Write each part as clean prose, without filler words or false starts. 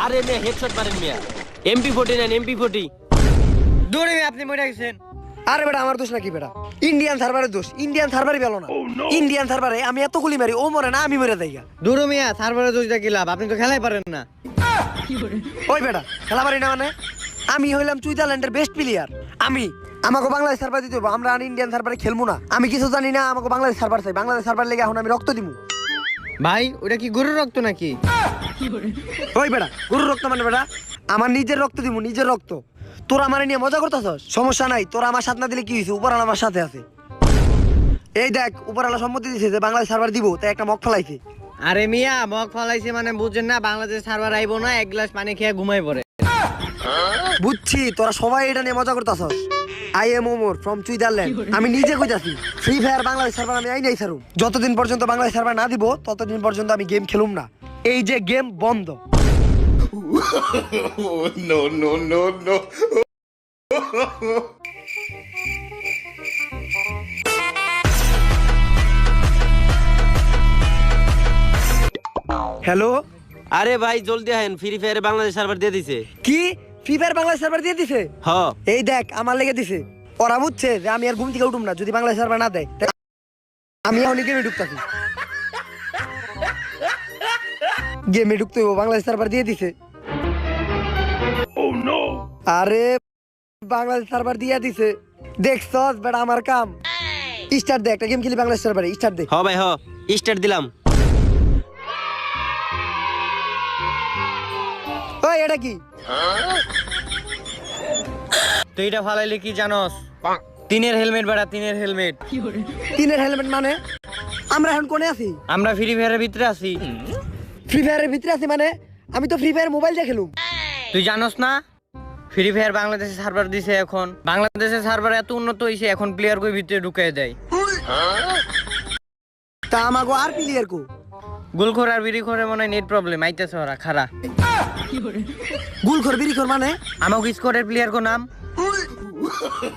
আরে মিয়া হেডশট মারেন মিয়া। MP40 নেন MP40। দৌড়ে আপনি মরে গেছেন। আরে বেটা আমার দোষ নাকি বেটা? ইন্ডিয়ান সার্ভারের দোষ। ইন্ডিয়ান সার্ভারই ভালো না। ইন্ডিয়ান সার্ভারে আমি এত গুলি মারি, ও মরে না, আমি মরে যাই। দৌড়ো মিয়া, সার্ভারে দোষ দেখি লাভ, আপনি তো খেলাই পারেন না। ওই বেটা খেলা পারি না মানে? আমি হইলাম সুইজারল্যান্ডের বেস্ট প্লেয়ার। আমাকে বাংলাদেশ সার্ভার দিতে হবে, আমরা ইন্ডিয়ান সার্ভারে খেলবো না। আমি কিছু জানি না, আমাকে বাংলাদেশ সার্ভার চাই। বাংলাদেশ সার্ভার লেগে এখন আমি রক্ত দিব। ভাই ওটা কি গরুর রক্ত নাকি? ওই বেটা গরুর রক্ত মানে বেটা আমার নিজের রক্ত দিব, নিজের রক্ত। তোরা আমার নিয়ে মজা করতেছস? সমস্যা নাই, তোরা আমার সাথে না দিলে কি হয়েছে? উপরালা আমার সাথে আছে। এই দেখ উপরালা সম্মতি দিয়েছে যে বাংলাদেশ সার্ভার দিব, তাই একটা মগ ফেলাইছে। আরে মিয়া মগ ফলাইছে মানে বুঝছেন না, বাংলাদেশ সার্ভার আইবো না, এক গ্লাস পানি খেয়ে ঘুমাই পড়ে। বুঝছি তোরা সবাই এটা নিয়ে মজা করতেছস। I am Omar from Switzerland. আমি নিজে কইতাছি ফ্রি ফায়ার বাংলাদেশ সার্ভার আমি আই নাই ছাড়ুম। যতদিন পর্যন্ত বাংলাদেশ সার্ভার না দিব ততদিন পর্যন্ত আমি গেম খেলুম না। এই যে গেম বন্ধ। No, no, no, no. Hello, আরে ভাই জলদি আহেন, ফ্রি ফায়ারে বাংলাদেশ সার্ভার দিয়ে দিছে। কি ফ্রি ফায়ার বাংলাদেশ সার্ভার দিয়ে দিছে? হ এই দেখ আমার লেগে দিছে। ওরা বুঝছে যে আমি আর ঘুম থেকে উঠুম না যদি বাংলাদেশ সার্ভার না দেয়। তাই আমি এখন গেমে ঢুকতাছি। গেমে ঢুকতে হইব, বাংলাদেশ সার্ভার দিয়ে দিছে। আরে বাংলাদেশ সার্ভার দিয়ে দিছে। দেখছস বেটা আমার কাম। স্টার্ট দে, একটা গেম খেলি বাংলাদেশ সার্ভারে। স্টার্ট দে। হ ভাই হ, স্টার্ট দিলাম। ওই এটা কি? তুই এটা ফালাইলে কি জানোস? তিনের হেলমেট বেড়া, তিনের হেলমেট। তিনের হেলমেট মানে? আমরা এখন কোনে আছি? আমরা ফ্রি ফায়ারের ভিতরে আছি। ফ্রি ফায়ারের ভিতরে আছি মানে? আমি তো ফ্রি ফায়ার মোবাইল দিয়ে খেলুম। তুই জানোস না ফ্রি ফায়ার বাংলাদেশে সার্ভার দিছে? এখন বাংলাদেশের সার্ভার এত উন্নত হইছে, এখন প্লেয়ার কই ভিতরে ঢুকাই দেয়। তা আমাগো আর প্লেয়ার কো? গুলখোর আর বিড়িখোরে মনে হয় নেট প্রবলেম আইতেছে, ওরা খারা। গুলখোর বিড়িখোর মানে? আমাকে স্কোরের প্লেয়ার কো নাম।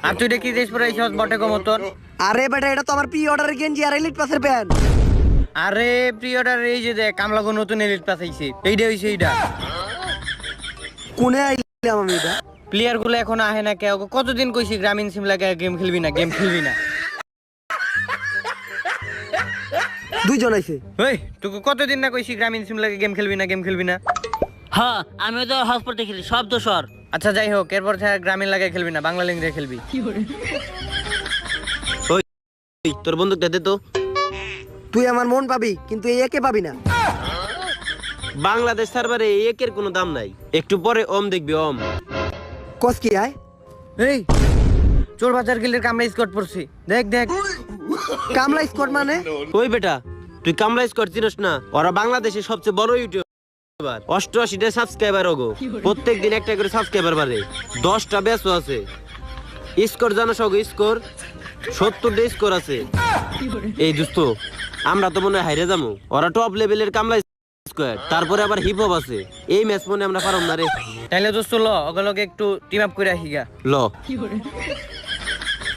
আর তুই দেখি দেশ পরে এইসব বটে কো মতন। আরে বেটা এটা তো আমার প্রি অর্ডারের গেঞ্জি আর এলিট পাসের প্যান্ট। আরে প্রিয়টার এই যে দেখ কামলা কো নতুন এলিট পাস আইছে, এইটা হইছে এইটা। কোনে আইলাম আমি এটা? প্লেয়ার গুলো এখন আহে না কেউ। কতদিন কইছি গ্রামীণ সিম লাগে গেম খেলবি না, গেম খেলবি না। দুইজন আইছে। ওই তোকে কতদিন না কইছি গ্রামীণ সিম লাগে গেম খেলবি না, গেম খেলবি না। হ্যাঁ আমি তো হসপিটালে খেলি, সব দোষর। আচ্ছা যাই হোক, এরপর থেকে গ্রামীণ লাগে খেলবি না, বাংলা লিঙ্ক দিয়ে খেলবি। ওই তোর বন্দুকটা দে তো। তুই আমার মন পাবি কিন্তু এই একে পাবি না। বাংলাদেশ সার্ভারে একের কোনো দাম নাই, একটু পরে ওম দেখবি ওম। কস কি আয়? এই চোর বাজার গিল্ডের কামরা স্কট পড়ছি, দেখ দেখ। কামলা স্কোয়াড মানে? ওই বেটা তুই কামলা স্কোয়াড চিনস না? ওরা বাংলাদেশের সবচেয়ে বড় ইউটিউবার। 88টা সাবস্ক্রাইবার ওগো, প্রত্যেকদিন একটা করে সাবস্ক্রাইবার বাড়ে। 10টা ব্যাচও আছে। স্কোর জানো সগো? স্কোর 70টা স্কোর আছে। এই দোস্ত আমরা তো মনে হয় হাইরে যাবো। ওরা টপ লেভেলের কামলা স্কোয়াড, তারপরে আবার হিপ হপ আছে। এই ম্যাচ মনে আমরা পারম না রে। তাইলে দোস্ত ল ওগুলোকে একটু টিম আপ করে আসিগা। ল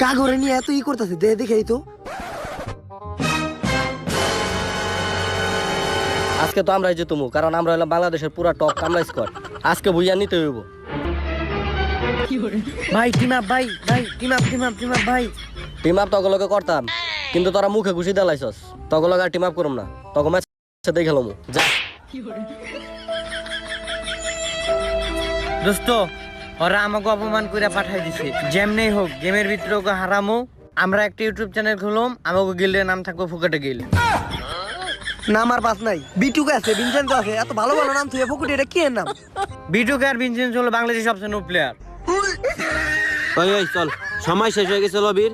কাগরে নিয়ে এত ই করতেছে, দে দেখেই তো। আজকে তো আমরাই জিতমু, কারণ আমরা হলাম বাংলাদেশের পুরা টপ কামলা স্কোয়াড। আজকে বুঝিয়া নিতে হইব। ভাই টিম আপ, ভাই ভাই team up, team up, team up ভাই। টিম আপ তগলকে করতাম, কিন্তু তোরা মুখে ঘুষি দেলাইছস। তগলকে আর টিম আপ করুম না, তখন ম্যাচ সাথে খেলমু। যা দোস্ত ওরা আমাকে অপমান করে পাঠাই দিছে। যেমনি হোক গেমের ভিতরে ওকে হারামো। আমরা একটা ইউটিউব চ্যানেল খুললাম, আমাকে গিল্ডের নাম থাকবো ফুকাটে গিল্ড। নাম আর পাস নাই। বিটুকে আছে, ভিনসেন্টো আছে, এত ভালো ভালো নাম তুই ফুকুটি, এটা কি এর নাম? বিটুকে আর ভিনসেন্ট হলো বাংলাদেশের সবচেয়ে নো প্লেয়ার। ওই ওই চল, সময় শেষ হয়ে গেছে লবির,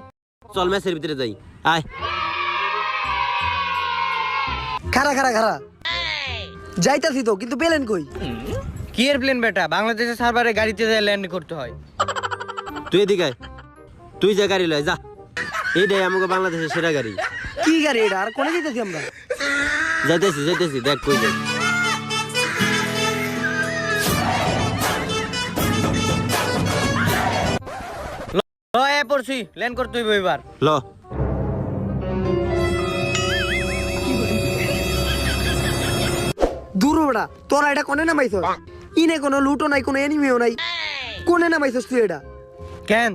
চল ম্যাচের ভিতরে যাই। আয় খারা খারা খারা যাইতাছি তো, কিন্তু পেলেন কই? কি এর প্লেন বেটা? বাংলাদেশের সার্ভারে গাড়িতে যায় ল্যান্ড করতে হয়। তুই এদিকে আয়, তুই যা গাড়ি লয় যা। এইটাই আমাকে বাংলাদেশের সেরা গাড়ি। কি গাড়ি এটা? আর কোনে যাইতাছি আমরা? যাইতেছি যাইতেছি, দেখ কই যাই। ল এ পড়ছি, ল্যান্ড করতে হইব এবার। ল দূর বেড়া, তোরা এটা কোনে নামাইছ? ইনে কোনো লুটো নাই, কোনো এনিমিও নাই, কোনে নামাইছস তুই এটা? কেন